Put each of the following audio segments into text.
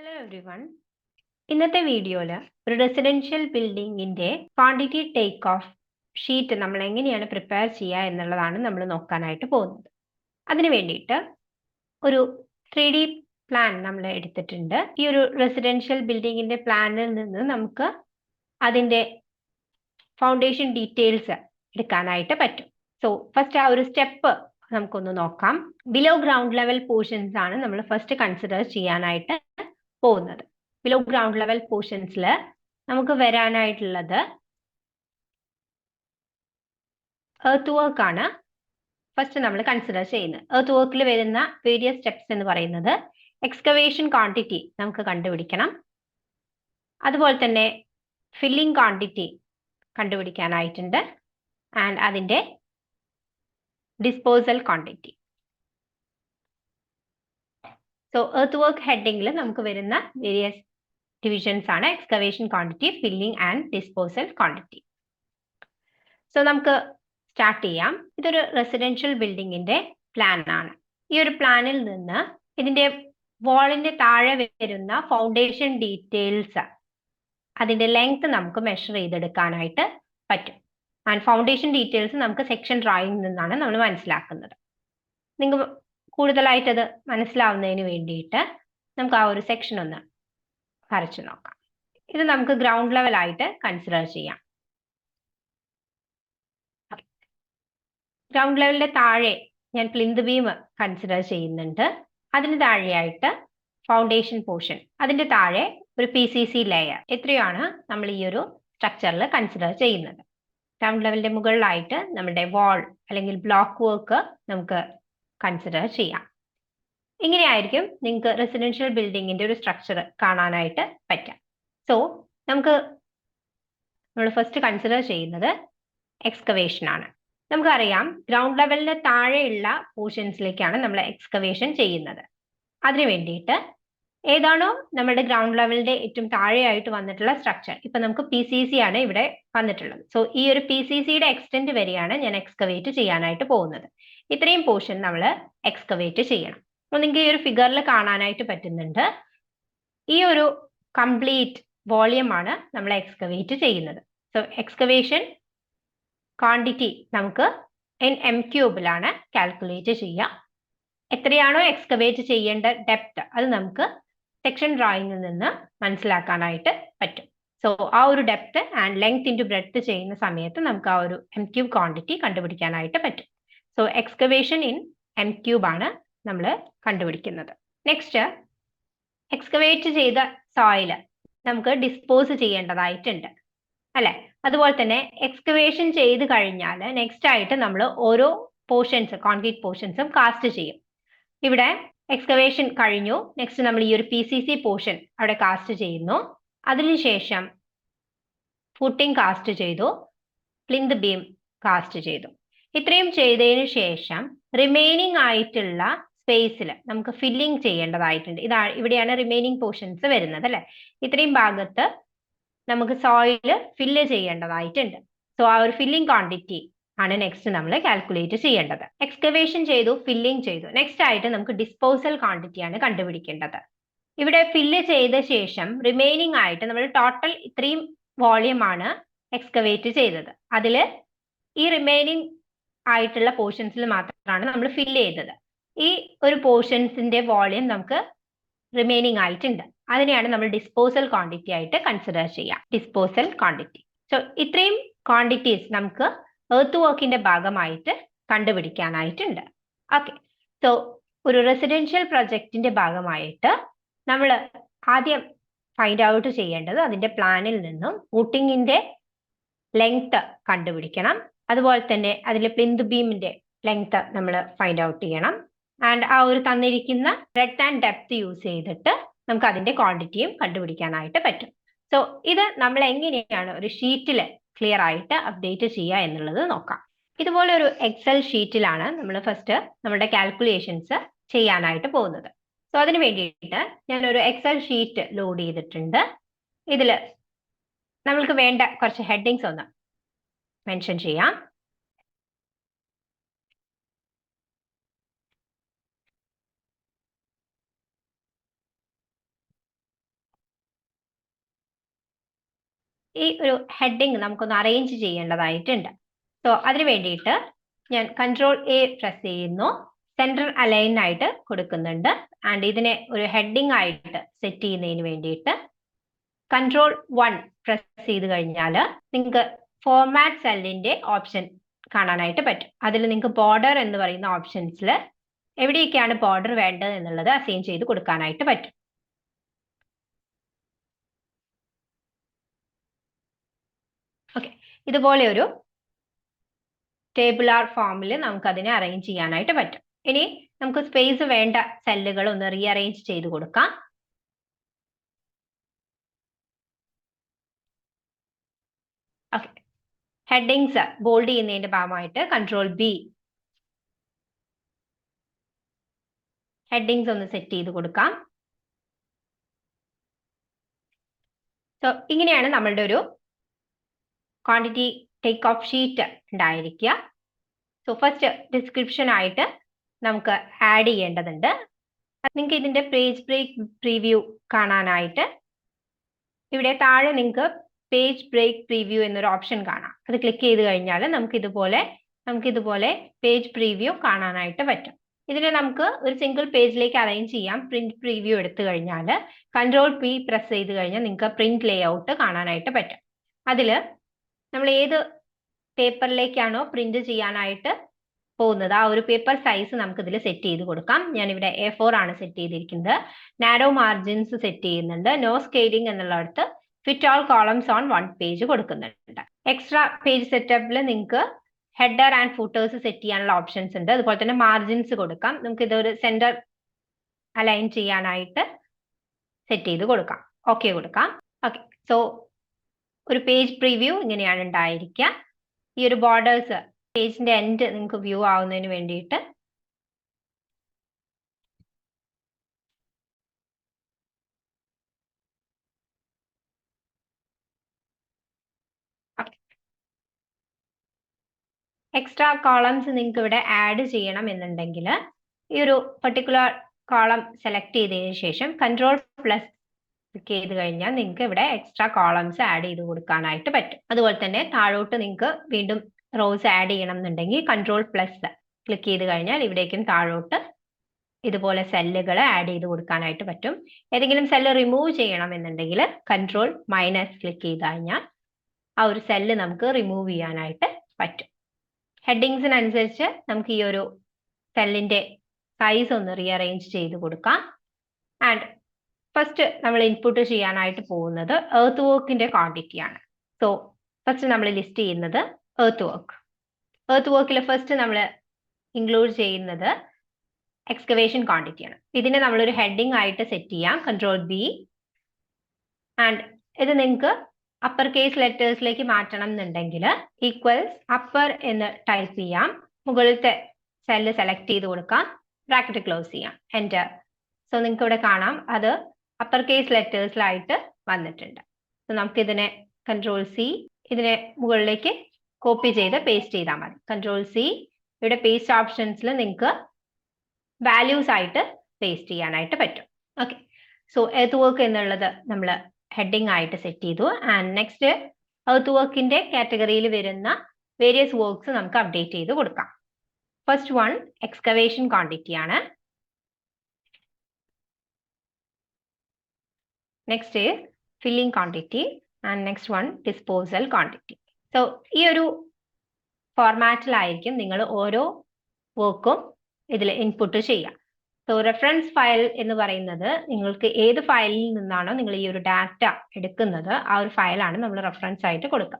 Hello every one. ഇന്നത്തെ വീഡിയോയിൽ ഒരു റെസിഡൻഷ്യൽ ബിൽഡിങ്ങിൻ്റെ ക്വാണ്ടിറ്റി ടേക്ക് ഓഫ് ഷീറ്റ് നമ്മൾ എങ്ങനെയാണ് പ്രിപ്പയർ ചെയ്യുക എന്നുള്ളതാണ് നമ്മൾ നോക്കാനായിട്ട് പോകുന്നത്. അതിന് വേണ്ടിയിട്ട് ഒരു 3D പ്ലാൻ നമ്മൾ എടുത്തിട്ടുണ്ട്. ഈ ഒരു റെസിഡൻഷ്യൽ ബിൽഡിങ്ങിൻ്റെ പ്ലാനിൽ നിന്ന് നമുക്ക് അതിൻ്റെ ഫൗണ്ടേഷൻ ഡീറ്റെയിൽസ് എടുക്കാനായിട്ട് പറ്റും. സോ ഫസ്റ്റ് ആ ഒരു സ്റ്റെപ്പ് നമുക്കൊന്ന് നോക്കാം. ബിലോ ഗ്രൗണ്ട് ലെവൽ പോർഷൻസ് ആണ് നമ്മൾ ഫസ്റ്റ് കൺസിഡർ ചെയ്യാനായിട്ട് പോകുന്നത്. ബിലോ ഗ്രൗണ്ട് ലെവൽ പോർഷൻസിൽ നമുക്ക് വരാനായിട്ടുള്ളത് എർത്ത് വർക്ക് ആണ് ഫസ്റ്റ് നമ്മൾ കൺസിഡർ ചെയ്യുന്നത്. എർത്ത് വർക്കിൽ വരുന്ന വേരിയസ് സ്റ്റെപ്സ് എന്ന് പറയുന്നത് എക്സ്കവേഷൻ ക്വാണ്ടിറ്റി നമുക്ക് കണ്ടുപിടിക്കണം, അതുപോലെ തന്നെ ഫില്ലിംഗ് ക്വാണ്ടിറ്റി കണ്ടുപിടിക്കാനായിട്ടുണ്ട്, ആൻഡ് അതിൻ്റെ disposal quantity. So earth work ഹെഡിങ്ങിൽ നമുക്ക് വരുന്ന വേരിയസ് ഡിവിഷൻസ് ആണ് excavation quantity, filling and disposal quantity. So നമുക്ക് സ്റ്റാർട്ട് ചെയ്യാം. ഇതൊരു റെസിഡൻഷ്യൽ ബിൽഡിങ്ങിന്റെ പ്ലാൻ ആണ്. ഈ ഒരു പ്ലാനിൽ നിന്ന് ഇതിന്റെ വാളിന്റെ താഴെ വരുന്ന ഫൗണ്ടേഷൻ ഡീറ്റെയിൽസ്, അതിന്റെ ലെങ്ത് നമുക്ക് മെഷർ ചെയ്തെടുക്കാനായിട്ട് പറ്റും. ആൻഡ് ഫൗണ്ടേഷൻ ഡീറ്റെയിൽസ് നമുക്ക് സെക്ഷൻ ഡ്രോയിങ്ങിൽ നിന്നാണ് നമ്മൾ മനസ്സിലാക്കുന്നത്. നിങ്ങൾ കൂടുതലായിട്ട് അത് മനസ്സിലാവുന്നതിന് വേണ്ടിയിട്ട് നമുക്ക് ആ ഒരു സെക്ഷൻ ഒന്ന് വരച്ചു നോക്കാം. ഇത് നമുക്ക് ഗ്രൗണ്ട് ലെവൽ ആയിട്ട് കൺസിഡർ ചെയ്യാം. ഗ്രൗണ്ട് ലെവലിന്റെ താഴെ ഞാൻ പ്ലിന്ത് ബീം കൺസിഡർ ചെയ്യുന്നുണ്ട്. അതിന് താഴെയായിട്ട് ഫൗണ്ടേഷൻ പോർഷൻ, അതിന്റെ താഴെ ഒരു PCC ലെയർ, എത്രയാണ് നമ്മൾ ഈ ഒരു സ്ട്രക്ചറിൽ കൺസിഡർ ചെയ്യുന്നത്. ഗ്രൗണ്ട് ലെവലിന്റെ മുകളിലായിട്ട് നമ്മുടെ വാൾ അല്ലെങ്കിൽ ബ്ലോക്ക് വർക്ക് നമുക്ക് കൺസിഡർ ചെയ്യാം. ഇങ്ങനെയായിരിക്കും നിങ്ങൾക്ക് റെസിഡൻഷ്യൽ ബിൽഡിങ്ങിന്റെ ഒരു സ്ട്രക്ചർ കാണാനായിട്ട് പറ്റാം. സോ നമ്മൾ ഫസ്റ്റ് കൺസിഡർ ചെയ്യുന്നത് എക്സ്കവേഷൻ ആണ്. നമുക്കറിയാം ഗ്രൗണ്ട് ലെവലിന് താഴെയുള്ള പോർഷൻസിലേക്കാണ് നമ്മൾ എക്സ്കവേഷൻ ചെയ്യുന്നത്. അതിനു വേണ്ടിയിട്ട് ഏതാണോ നമ്മുടെ ഗ്രൗണ്ട് ലെവലിന്റെ ഏറ്റവും താഴെയായിട്ട് വന്നിട്ടുള്ള സ്ട്രക്ചർ, ഇപ്പൊ നമുക്ക് PCC ആണ് ഇവിടെ വന്നിട്ടുള്ളത്. സോ ഈ ഒരു PCCയുടെ എക്സ്റ്റെന്റ് വരെയാണ് ഞാൻ എക്സ്കവേറ്റ് ചെയ്യാനായിട്ട് പോകുന്നത്. ഇത്രയും പോർഷൻ നമ്മൾ എക്സ്കവേറ്റ് ചെയ്യണം. അപ്പോൾ നിങ്ങൾക്ക് ഈ ഒരു ഫിഗറിൽ കാണാനായിട്ട് പറ്റുന്നുണ്ട്. ഈ ഒരു കംപ്ലീറ്റ് വോളിയം ആണ് നമ്മൾ എക്സ്കവേറ്റ് ചെയ്യുന്നത്. സോ എക്സ്കവേഷൻ ക്വാണ്ടിറ്റി നമുക്ക് m³ കാൽക്കുലേറ്റ് ചെയ്യുക. എത്രയാണോ എക്സ്കവേറ്റ് ചെയ്യേണ്ട ഡെപ്ത് അത് നമുക്ക് സെക്ഷൻ ഡ്രോയിങ്ങിൽ നിന്ന് മനസ്സിലാക്കാനായിട്ട് പറ്റും. സോ ആ ഒരു depth and length into breadth ചെയ്യുന്ന സമയത്ത് നമുക്ക് ആ ഒരു m³ ക്വാണ്ടിറ്റി കണ്ടുപിടിക്കാനായിട്ട് പറ്റും. സോ എക്സ്കവേഷൻ ഇൻ m³ ആണ് നമ്മൾ കണ്ടുപിടിക്കുന്നത്. നെക്സ്റ്റ്, എക്സ്കവേറ്റ് ചെയ്ത സോയില് നമുക്ക് ഡിസ്പോസ് ചെയ്യേണ്ടതായിട്ടുണ്ട് അല്ലെ. അതുപോലെ തന്നെ എക്സ്കവേഷൻ ചെയ്ത് കഴിഞ്ഞാൽ നെക്സ്റ്റ് ആയിട്ട് നമ്മൾ ഓരോ പോർഷൻസ്, കോൺക്രീറ്റ് പോർഷൻസും കാസ്റ്റ് ചെയ്യും. ഇവിടെ എക്സ്കവേഷൻ കഴിഞ്ഞു, നെക്സ്റ്റ് നമ്മൾ ഈ ഒരു PCC പോർഷൻ അവിടെ കാസ്റ്റ് ചെയ്യുന്നു. അതിനുശേഷം ഫുട്ടിംഗ് കാസ്റ്റ് ചെയ്തു, പ്ലിന്ത് ബീം കാസ്റ്റ് ചെയ്തു. ഇത്രയും ചെയ്തതിന് ശേഷം റിമൈനിങ് ആയിട്ടുള്ള സ്പേസിൽ നമുക്ക് ഫില്ലിംഗ് ചെയ്യേണ്ടതായിട്ടുണ്ട്. ഇവിടെയാണ് റിമൈനിങ് പോർഷൻസ് വരുന്നത് അല്ലെ. ഇത്രയും ഭാഗത്ത് നമുക്ക് സോയില് ഫില്ല് ചെയ്യേണ്ടതായിട്ടുണ്ട്. സോ ആ ഒരു ഫില്ലിംഗ് ക്വാണ്ടിറ്റി ആണ് നെക്സ്റ്റ് നമ്മൾ കാൽക്കുലേറ്റ് ചെയ്യേണ്ടത്. എക്സ്കവേഷൻ ചെയ്തു, ഫില്ലിംഗ് ചെയ്തു. നെക്സ്റ്റ് ആയിട്ട് നമുക്ക് ഡിസ്പോസൽ ക്വാണ്ടിറ്റി ആണ് കണ്ടുപിടിക്കേണ്ടത്. ഇവിടെ ഫില്ല് ചെയ്ത ശേഷം റിമൈനിങ് ആയിട്ട് നമ്മൾ ടോട്ടൽ ഇത്രയും വോളിയം ആണ് എക്സ്കവേറ്റ് ചെയ്തത്. അതിൽ ഈ റിമൈനിങ് ആയിട്ടുള്ള പോർഷൻസിൽ മാത്രമാണ് നമ്മൾ ഫില്ല് ചെയ്തത്. ഈ ഒരു പോർഷൻസിന്റെ വോളിയം നമുക്ക് റിമൈനിങ് ആയിട്ടുണ്ട്. അതിനെയാണ് നമ്മൾ ഡിസ്പോസൽ ക്വാണ്ടിറ്റി ആയിട്ട് കൺസിഡർ ചെയ്യുക. Disposal quantity. സോ ഇത്രയും ക്വാണ്ടിറ്റീസ് നമുക്ക് എർത്ത് വർക്കിന്റെ ഭാഗമായിട്ട് കണ്ടുപിടിക്കാനായിട്ടുണ്ട്. ഓക്കെ. സോ ഒരു റെസിഡൻഷ്യൽ പ്രൊജക്ടിന്റെ ഭാഗമായിട്ട് നമ്മൾ ആദ്യം ഫൈൻഡ് ഔട്ട് ചെയ്യേണ്ടത് അതിന്റെ പ്ലാനിൽ നിന്നും ഫൂട്ടിങ്ങിന്റെ ലെങ്ത് കണ്ടുപിടിക്കണം. അതുപോലെ തന്നെ അതിലെ പ്ലിന്ത് ബീമിന്റെ ലെങ്ത് നമ്മൾ ഫൈൻഡ് ഔട്ട് ചെയ്യണം. ആൻഡ് ആ ഒരു തന്നിരിക്കുന്ന ബ്രെഡ്ത്ത് ആൻഡ് ഡെപ്ത് യൂസ് ചെയ്തിട്ട് നമുക്ക് അതിന്റെ ക്വാണ്ടിറ്റിയും കണ്ടുപിടിക്കാനായിട്ട് പറ്റും. സോ ഇത് നമ്മൾ എങ്ങനെയാണ് ഒരു ഷീറ്റിൽ ക്ലിയർ ആയിട്ട് അപ്ഡേറ്റ് ചെയ്യുക എന്നുള്ളത് നോക്കാം. ഇതുപോലെ ഒരു എക്സൽ ഷീറ്റിലാണ് നമ്മൾ ഫസ്റ്റ് നമ്മുടെ കാൽക്കുലേഷൻസ് ചെയ്യാനായിട്ട് പോകുന്നത്. സോ അതിന് വേണ്ടിയിട്ട് ഞാനൊരു എക്സൽ ഷീറ്റ് ലോഡ് ചെയ്തിട്ടുണ്ട്. ഇതിൽ നമ്മൾക്ക് വേണ്ട കുറച്ച് ഹെഡിങ്സ് ഒന്ന് മെൻഷൻ ചെയ്യാം. ഈ ഒരു ഹെഡിങ് നമുക്കൊന്ന് അറേഞ്ച് ചെയ്യേണ്ടതായിട്ടുണ്ട്. സോ അതിന് വേണ്ടിയിട്ട് ഞാൻ കൺട്രോൾ എ പ്രസ് ചെയ്യുന്നു, സെൻട്രൽ അലൈൻ ആയിട്ട് കൊടുക്കുന്നുണ്ട്. ആൻഡ് ഇതിനെ ഒരു ഹെഡിങ് ആയിട്ട് സെറ്റ് ചെയ്യുന്നതിന് വേണ്ടിയിട്ട് കൺട്രോൾ 1 പ്രസ് ചെയ്ത് കഴിഞ്ഞാൽ നിങ്ങൾക്ക് ഫോർമാറ്റ് സെല്ലിന്റെ ഓപ്ഷൻ കാണാനായിട്ട് പറ്റും. അതിൽ നിങ്ങൾക്ക് ബോർഡർ എന്ന് പറയുന്ന ഓപ്ഷൻസിൽ എവിടെയൊക്കെയാണ് ബോർഡർ വേണ്ടത് എന്നുള്ളത് അസൈൻ ചെയ്ത് കൊടുക്കാനായിട്ട് പറ്റും. ഓക്കെ, ഇതുപോലെ ഒരു ടേബിളാർ ഫോമിൽ നമുക്ക് അതിനെ അറേഞ്ച് ചെയ്യാനായിട്ട് പറ്റും. ഇനി നമുക്ക് സ്പേസ് വേണ്ട സെല്ലുകൾ ഒന്ന് റീഅറേഞ്ച് ചെയ്ത് കൊടുക്കാം. ഓക്കെ, ഹെഡിങ്സ് ബോൾഡ് ചെയ്യുന്നതിന്റെ ഭാഗമായിട്ട് കൺട്രോൾ ബി ഹെഡിങ്സ് ഒന്ന് സെറ്റ് ചെയ്ത് കൊടുക്കാം. സോ ഇങ്ങനെയാണ് നമ്മളുടെ ഒരു ക്വാണ്ടിറ്റി ടേക്ക് ഓഫ് ഷീറ്റ് ഉണ്ടായിരിക്കുക. സോ ഫസ്റ്റ് ഡിസ്ക്രിപ്ഷൻ ആയിട്ട് നമുക്ക് ആഡ് ചെയ്യേണ്ടതുണ്ട്. നിങ്ങൾക്ക് ഇതിന്റെ പേജ് ബ്രേക്ക് പ്രീവ്യൂ കാണാനായിട്ട് ഇവിടെ താഴെ നിങ്ങൾക്ക് പേജ് ബ്രേക്ക് പ്രീവ്യൂ എന്നൊരു ഓപ്ഷൻ കാണാം. അത് ക്ലിക്ക് ചെയ്ത് കഴിഞ്ഞാൽ നമുക്ക് ഇതുപോലെ പേജ് പ്രീവ്യൂ കാണാനായിട്ട് പറ്റും. ഇതിനെ നമുക്ക് ഒരു സിംഗിൾ പേജിലേക്ക് അറേഞ്ച് ചെയ്യാം. പ്രിന്റ് പ്രീവ്യൂ എടുത്തു കഴിഞ്ഞാൽ കൺട്രോൾ പി പ്രസ് ചെയ്ത് കഴിഞ്ഞാൽ നിങ്ങൾക്ക് പ്രിന്റ് ലേഔട്ട് കാണാനായിട്ട് പറ്റും. അതിൽ നമ്മൾ ഏത് പേപ്പറിലേക്കാണോ പ്രിന്റ് ചെയ്യാനായിട്ട് പോകുന്നത് ആ ഒരു പേപ്പർ സൈസ് നമുക്ക് ഇതിൽ സെറ്റ് ചെയ്ത് കൊടുക്കാം. ഞാനിവിടെ A4 ആണ് സെറ്റ് ചെയ്തിരിക്കുന്നത്. നാരോ മാർജിൻസ് സെറ്റ് ചെയ്യുന്നുണ്ട്. നോ സ്കെയിലിംഗ് എന്നുള്ളടത്ത് fit all columns on 1 page കൊടുക്കുന്നുണ്ട്. എക്സ്ട്രാ പേജ് സെറ്റപ്പിൽ നിങ്ങൾക്ക് ഹെഡർ ആൻഡ് ഫൂട്ടേഴ്സ് സെറ്റ് ചെയ്യാനുള്ള ഓപ്ഷൻസ് ഉണ്ട്. അതുപോലെ തന്നെ മാർജിൻസ് കൊടുക്കാം. നമുക്ക് ഇതൊരു സെന്റർ അലൈൻ ചെയ്യാനായിട്ട് സെറ്റ് ചെയ്ത് കൊടുക്കാം. ഓക്കെ കൊടുക്കാം. ഓക്കെ, സോ ഒരു പേജ് പ്രിവ്യൂ ഇങ്ങനെയാണ് ഉണ്ടായിരിക്കുക. ഈ ഒരു ബോർഡേഴ്സ് പേജിന്റെ എൻഡ് നിങ്ങൾക്ക് വ്യൂ ആവുന്നതിന് വേണ്ടിയിട്ട് എക്സ്ട്രാ കോളംസ് നിങ്ങൾക്ക് ഇവിടെ ആഡ് ചെയ്യണം എന്നുണ്ടെങ്കിൽ ഈ ഒരു പർട്ടിക്കുലർ കോളം സെലക്ട് ചെയ്തതിന് ശേഷം കൺട്രോൾ പ്ലസ് ക്ലിക്ക് ചെയ്ത് കഴിഞ്ഞാൽ നിങ്ങൾക്ക് ഇവിടെ എക്സ്ട്രാ കോളംസ് ആഡ് ചെയ്ത് കൊടുക്കാനായിട്ട് പറ്റും. അതുപോലെ തന്നെ താഴോട്ട് നിങ്ങൾക്ക് വീണ്ടും റോസ് ആഡ് ചെയ്യണം എന്നുണ്ടെങ്കിൽ കൺട്രോൾ പ്ലസ് ക്ലിക്ക് ചെയ്ത് കഴിഞ്ഞാൽ ഇവിടേക്കും താഴോട്ട് ഇതുപോലെ സെല്ലുകൾ ആഡ് ചെയ്ത് കൊടുക്കാനായിട്ട് പറ്റും. ഏതെങ്കിലും സെല്ല് റിമൂവ് ചെയ്യണം എന്നുണ്ടെങ്കിൽ കൺട്രോൾ മൈനസ് ക്ലിക്ക് ചെയ്ത് കഴിഞ്ഞാൽ ആ ഒരു സെല്ല് നമുക്ക് റിമൂവ് ചെയ്യാനായിട്ട് പറ്റും. ഹെഡിങ്സിനനുസരിച്ച് നമുക്ക് ഈ ഒരു സെല്ലിന്റെ സൈസ് ഒന്ന് റീഅറേഞ്ച് ചെയ്ത് കൊടുക്കാം. ആൻഡ് ഫസ്റ്റ് നമ്മൾ ഇൻപുട്ട് ചെയ്യാനായിട്ട് പോകുന്നത് എർത്ത് വർക്കിന്റെ ക്വാണ്ടിറ്റി ആണ്. സോ ഫസ്റ്റ് നമ്മൾ ലിസ്റ്റ് ചെയ്യുന്നത് എർത്ത് വർക്കിൽ ഫസ്റ്റ് നമ്മൾ ഇൻക്ലൂഡ് ചെയ്യുന്നത് എക്സ്കവേഷൻ ക്വാണ്ടിറ്റി ആണ്. ഇതിനെ നമ്മളൊരു ഹെഡിങ് ആയിട്ട് സെറ്റ് ചെയ്യാം, കൺട്രോൾ ബി. ആൻഡ് ഇത് നിങ്ങൾക്ക് അപ്പർ കേസ് ലെറ്റേഴ്സിലേക്ക് മാറ്റണം എന്നുണ്ടെങ്കിൽ ഈക്വൽസ് അപ്പർ എന്ന് ടൈപ്പ് ചെയ്യാം. മുകളിലത്തെ സെല്ല് സെലക്ട് ചെയ്ത് കൊടുക്കാം, ബ്രാക്കറ്റ് ക്ലോസ് ചെയ്യാം, എൻ്റർ. സോ നിങ്ങൾക്ക് ഇവിടെ കാണാം അത് അപ്പർ കേസ് ലെറ്റേഴ്സിലായിട്ട് വന്നിട്ടുണ്ട്. സോ നമുക്കിതിനെ കൺട്രോൾ സി ഇതിനെ മുകളിലേക്ക് കോപ്പി ചെയ്ത് പേസ്റ്റ് ചെയ്താൽ മതി. കൺട്രോൾ സി ഇവിടെ പേസ്റ്റ് ഓപ്ഷൻസിൽ നിങ്ങൾക്ക് വാല്യൂസ് ആയിട്ട് പേസ്റ്റ് ചെയ്യാനായിട്ട് പറ്റും. ഓക്കെ, സോ എർത്ത് വർക്ക് എന്നുള്ളത് നമ്മൾ ഹെഡിങ് ആയിട്ട് സെറ്റ് ചെയ്തു. ആൻഡ് നെക്സ്റ്റ് എർത്ത് വർക്കിന്റെ കാറ്റഗറിയിൽ വരുന്ന വേരിയസ് വർക്ക്സ് നമുക്ക് അപ്ഡേറ്റ് ചെയ്ത് കൊടുക്കാം. ഫസ്റ്റ് വൺ എക്സ്കവേഷൻ ക്വാണ്ടിറ്റി ആണ്. Next filling quantity and next one disposal quantity. So ഈ ഒരു ഫോർമാറ്റിലായിരിക്കും നിങ്ങൾ ഓരോ വർക്കും ഇതിൽ ഇൻപുട്ട് ചെയ്യാം. സോ റെഫറൻസ് ഫയൽ എന്ന് പറയുന്നത് നിങ്ങൾക്ക് ഏത് ഫയലിൽ നിന്നാണോ നിങ്ങൾ ഈ ഒരു ഡാറ്റ എടുക്കുന്നത് ആ ഒരു ഫയലാണ് നമ്മൾ റെഫറൻസ് ആയിട്ട് കൊടുക്കുക.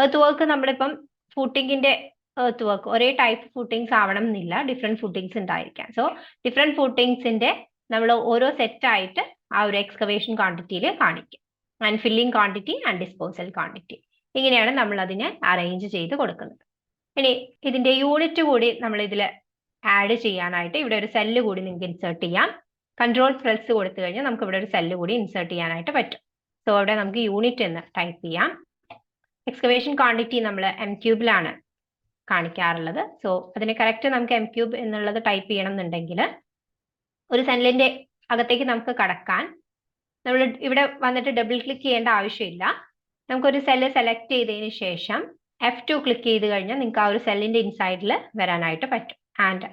എർത്ത് വർക്ക് നമ്മളിപ്പം ഫൂട്ടിങ്ങിന്റെ എർത്ത് വർക്ക് ഒരേ ടൈപ്പ് ഫൂട്ടിങ്സ് ആവണം എന്നില്ല, ഡിഫറെന്റ് ഫൂട്ടിങ്സ് ഉണ്ടായിരിക്കാം. സോ ഡിഫറെന്റ് ഫൂട്ടിങ്സിന്റെ നമ്മൾ ഓരോ സെറ്റ് ആയിട്ട് ആ ഒരു എക്സ്കവേഷൻ ക്വാണ്ടിറ്റിയിൽ കാണിക്കും. And filling quantity and disposal quantity, ഇങ്ങനെയാണ് നമ്മൾ അതിനെ അറേഞ്ച് ചെയ്ത് കൊടുക്കുന്നത്. ഇനി ഇതിന്റെ യൂണിറ്റ് കൂടി നമ്മൾ ഇതിൽ ആഡ് ചെയ്യാനായിട്ട് ഇവിടെ ഒരു സെല്ല് കൂടി നിങ്ങൾക്ക് ഇൻസേർട്ട് ചെയ്യാം. കൺട്രോൾ പ്ലസ് കൊടുത്തു കഴിഞ്ഞാൽ നമുക്ക് ഇവിടെ ഒരു സെല്ല് കൂടി ഇൻസേർട്ട് ചെയ്യാനായിട്ട് പറ്റും. സോ ഇവിടെ നമുക്ക് യൂണിറ്റ് എന്ന് ടൈപ്പ് ചെയ്യാം. എക്സ്കവേഷൻ ക്വാണ്ടിറ്റി നമ്മൾ M³ കാണിക്കാറുള്ളത്. സോ അതിന് കറക്റ്റ് നമുക്ക് M³ എന്നുള്ളത് ടൈപ്പ് ചെയ്യണം എന്നുണ്ടെങ്കിൽ ഒരു സെല്ലിന്റെ അകത്തേക്ക് നമുക്ക് കടക്കാൻ നമ്മൾ ഇവിടെ വന്നിട്ട് ഡബിൾ ക്ലിക്ക് ചെയ്യേണ്ട ആവശ്യമില്ല. നമുക്കൊരു സെല്ല് സെലക്ട് ചെയ്തതിന് ശേഷം F2 ക്ലിക്ക് ചെയ്ത് കഴിഞ്ഞാൽ നിങ്ങൾക്ക് ആ ഒരു സെല്ലിന്റെ ഇൻസൈഡിൽ വരാനായിട്ട് പറ്റും. ആൻഡ്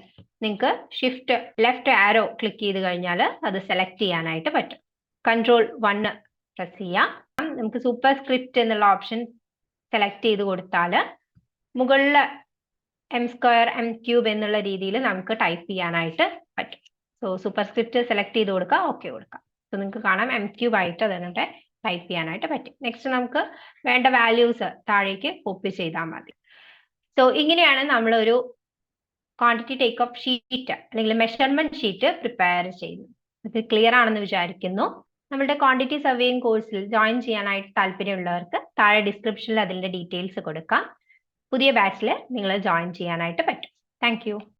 നിങ്ങൾക്ക് ഷിഫ്റ്റ് ലെഫ്റ്റ് ആരോ ക്ലിക്ക് ചെയ്ത് കഴിഞ്ഞാൽ അത് സെലക്ട് ചെയ്യാനായിട്ട് പറ്റും. Ctrl 1 പ്രസ് ചെയ്യാം. നമുക്ക് സൂപ്പർ സ്ക്രിപ്റ്റ് എന്നുള്ള ഓപ്ഷൻ സെലക്ട് ചെയ്ത് കൊടുത്താൽ മുകളിൽ M² M³ എന്നുള്ള രീതിയിൽ നമുക്ക് ടൈപ്പ് ചെയ്യാനായിട്ട് പറ്റും. സോ സൂപ്പർ സ്ക്രിപ്റ്റ് സെലക്ട് ചെയ്ത് കൊടുക്കുക, ഓക്കെ കൊടുക്കാം. സോ നിങ്ങൾക്ക് കാണാം M³ ആയിട്ട് അതിനെ ടൈപ്പ് ചെയ്യാനായിട്ട് പറ്റും. നെക്സ്റ്റ് നമുക്ക് വേണ്ട വാല്യൂസ് താഴേക്ക് കോപ്പി ചെയ്താൽ മതി. സോ ഇങ്ങനെയാണ് നമ്മളൊരു ക്വാണ്ടിറ്റി ടേക്ക് ഓഫ് ഷീറ്റ് അല്ലെങ്കിൽ മെഷർമെന്റ് ഷീറ്റ് പ്രിപ്പയർ ചെയ്യുന്നത്. ഇത് ക്ലിയർ ആണെന്ന് വിചാരിക്കുന്നു. നമ്മുടെ ക്വാണ്ടിറ്റി സർവേയിങ് കോഴ്സിൽ ജോയിൻ ചെയ്യാനായിട്ട് താല്പര്യമുള്ളവർക്ക് താഴെ ഡിസ്ക്രിപ്ഷനിൽ അതിന്റെ ഡീറ്റെയിൽസ് കൊടുക്കാം. പുതിയ ബാച്ചിൽ നിങ്ങൾ ജോയിൻ ചെയ്യാനായിട്ട് പറ്റും. Thank you.